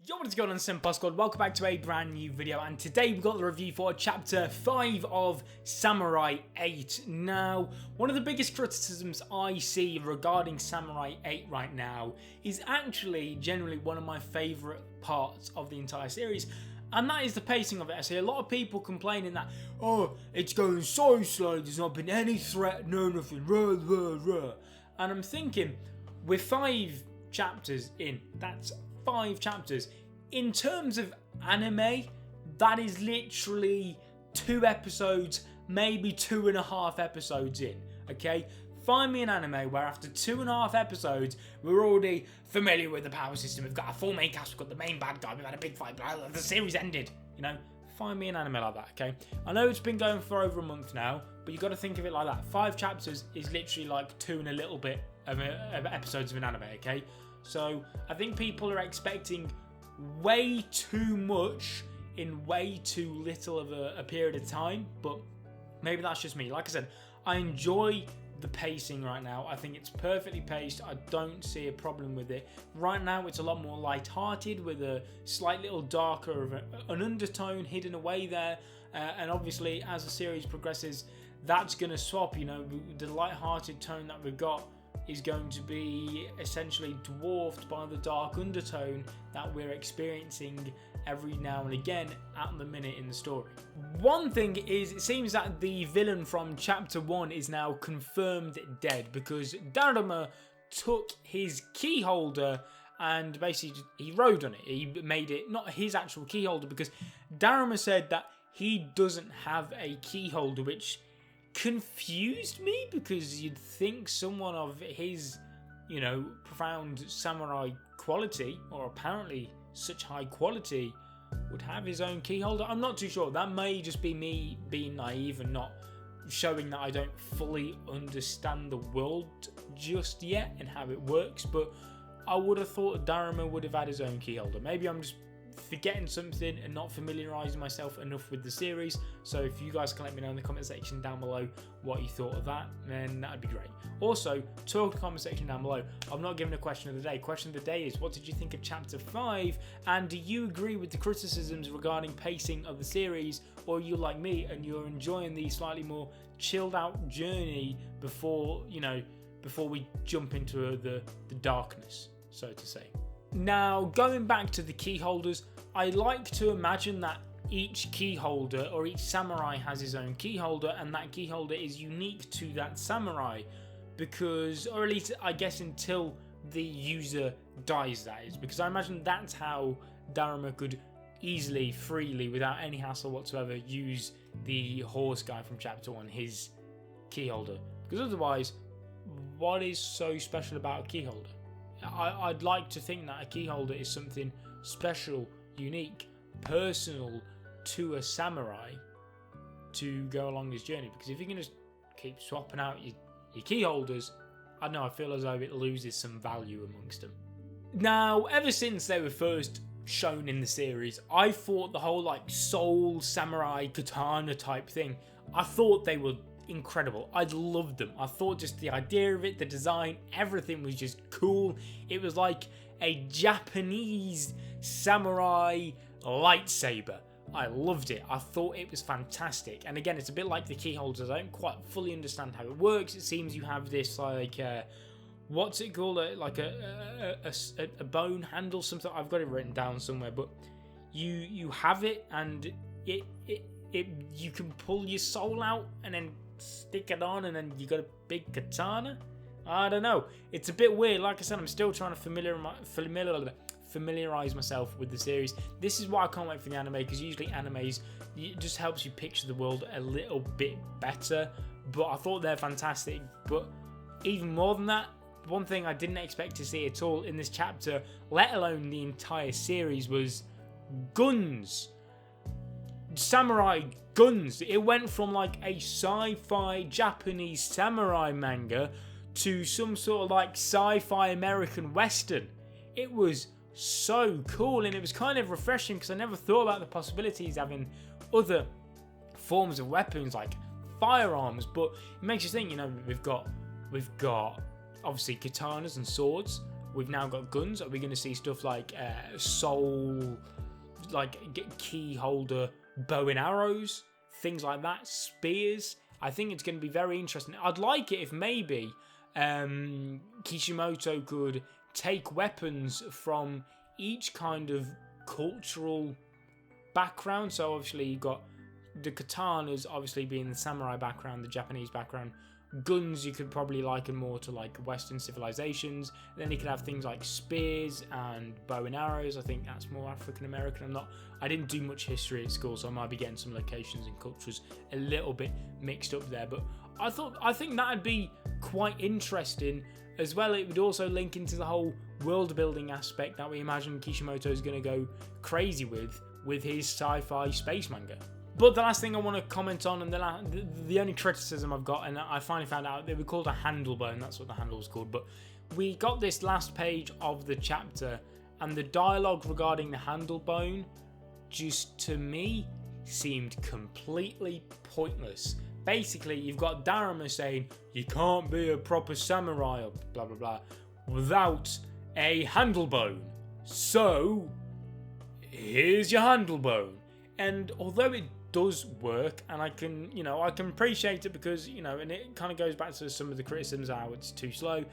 Yo, what is going on, Senpai Squad? Welcome back to a brand new video, and today we've got the review for Chapter 5 of Samurai 8. Now, one of the biggest criticisms I see regarding Samurai 8 right now is actually generally one of my favourite parts of the entire series, and that is the pacing of it. I see a lot of people complaining that, oh, it's going so slow, there's not been any threat, no nothing, rah, rah, rah. And I'm thinking, with 5 chapters in, that's 5 chapters. In terms of anime, that is literally 2 episodes, maybe 2.5 episodes in, okay? Find me an anime where after 2.5 episodes, we're already familiar with the power system, we've got a full main cast, we've got the main bad guy, we've had a big fight, blah, blah, the series ended, you know? Find me an anime like that, okay? I know it's been going for over a month now, but you've got to think of it like that. 5 chapters is literally like 2 and a little bit of episodes of an anime, okay? So I think people are expecting way too much in way too little of a period of time, but maybe that's just me. Like I said, I enjoy the pacing right now. I think it's perfectly paced. I don't see a problem with it. Right now it's a lot more light-hearted with a slight little darker of an undertone hidden away there, and obviously as the series progresses that's going to swap. You know, the light-hearted tone that we've got is going to be essentially dwarfed by the dark undertone that we're experiencing every now and again at the minute in the story. One thing is, it seems that the villain from chapter 1 is now confirmed dead, because Daruma took his key holder and basically he rode on it. He made it not his actual key holder, because Daruma said that he doesn't have a key holder, which confused me, because you'd think someone of his, you know, profound samurai quality, or apparently such high quality, would have his own key holder. I'm not too sure. That may just be me being naive and not showing that I don't fully understand the world just yet and how it works, but I would have thought Daruma would have had his own key holder. Maybe I'm just forgetting something and not familiarising myself enough with the series. So if you guys can let me know in the comment section down below what you thought of that, then that'd be great. Also, talk in the comment section down below. I'm not giving a question of the day. Question of the day is, what did you think of chapter 5, and do you agree with the criticisms regarding pacing of the series, or are you like me and you're enjoying the slightly more chilled out journey before, you know, before we jump into the darkness, so to say. Now, going back to the key holders, I like to imagine that each key holder, or each samurai, has his own key holder, and that key holder is unique to that samurai, because, or at least I guess until the user dies, that is, because I imagine that's how Daruma could easily, freely, without any hassle whatsoever, use the horse guy from chapter 1, his key holder, because otherwise, what is so special about a key holder? I'd like to think that a key holder is something special, unique, personal to a samurai to go along this journey, because if you can just keep swapping out your key holders, I don't know, I feel as though it loses some value amongst them. Now, ever since they were first shown in the series, I thought the whole like soul samurai katana type thing, I thought they were incredible. I loved them. I thought just the idea of it, the design, everything was just cool. It was like a Japanese samurai lightsaber. I loved it. I thought it was fantastic. And again, it's a bit like the key holders. I don't quite fully understand how it works. It seems you have this like what's it called, like a bone handle, something. I've got it written down somewhere, but you have it, and it you can pull your soul out and then stick it on, and then you got a big katana. I don't know, it's a bit weird. Like I said, I'm still trying to familiarize myself with the series. This is why I can't wait for the anime, because usually animes, it just helps you picture the world a little bit better. But I thought they're fantastic. But even more than that, one thing I didn't expect to see at all in this chapter, let alone the entire series, was guns. Samurai guns. It went from like a sci-fi Japanese samurai manga to some sort of like sci-fi American western. It was so cool, and it was kind of refreshing, because I never thought about the possibilities having other forms of weapons like firearms. But it makes you think, you know, we've got obviously katanas and swords, we've now got guns. Are we going to see stuff like soul, like key holder, bow and arrows, things like that, spears? I think it's going to be very interesting. I'd like it if maybe Kishimoto could take weapons from each kind of cultural background. So obviously you've got the katanas obviously being the samurai background, the Japanese background. Guns you could probably liken more to like Western civilizations. And then you could have things like spears and bow and arrows. I think that's more African American. I didn't do much history at school, so I might be getting some locations and cultures a little bit mixed up there. But I think that'd be quite interesting as well. It would also link into the whole world building aspect that we imagine Kishimoto is going to go crazy with his sci-fi space manga. But the last thing I want to comment on, and the only criticism I've got, and I finally found out they were called a handle bone, that's what the handle was called, but we got this last page of the chapter, and the dialogue regarding the handle bone, just to me, seemed completely pointless. Basically, you've got Daruma saying, you can't be a proper samurai, or blah blah blah, without a handle bone. So, here's your handle bone. And although it does work, and I can appreciate it because, and it kind of goes back to some of the criticisms how it's too slow,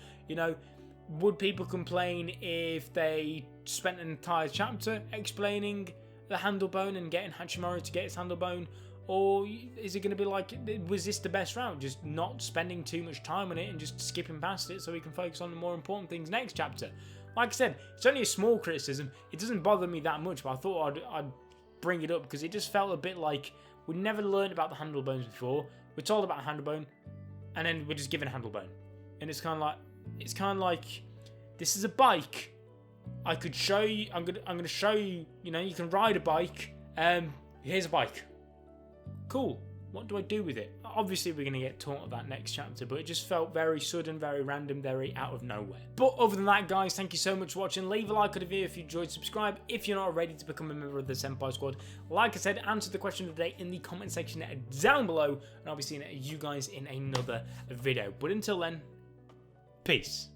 would people complain if they spent an entire chapter explaining the handle bone and getting Hachimaru to get his handle bone? Or is it going to be like, was this the best route? Just not spending too much time on it and just skipping past it so we can focus on the more important things next chapter? Like I said, it's only a small criticism. It doesn't bother me that much, but I thought I'd bring it up because it just felt a bit like we never learned about the handle bones before. We're told about handle bone, and then we're just given a handle bone, and it's kind of like this is a bike. I could show you. I'm gonna show you. You can ride a bike. Here's a bike. Cool. What do I do with it? Obviously, we're going to get taught that next chapter, but it just felt very sudden, very random, very out of nowhere. But other than that, guys, thank you so much for watching. Leave a like on the video if you enjoyed. Subscribe if you're not ready to become a member of the Senpai Squad. Like I said, answer the question of the day in the comment section down below, and I'll be seeing you guys in another video. But until then, peace.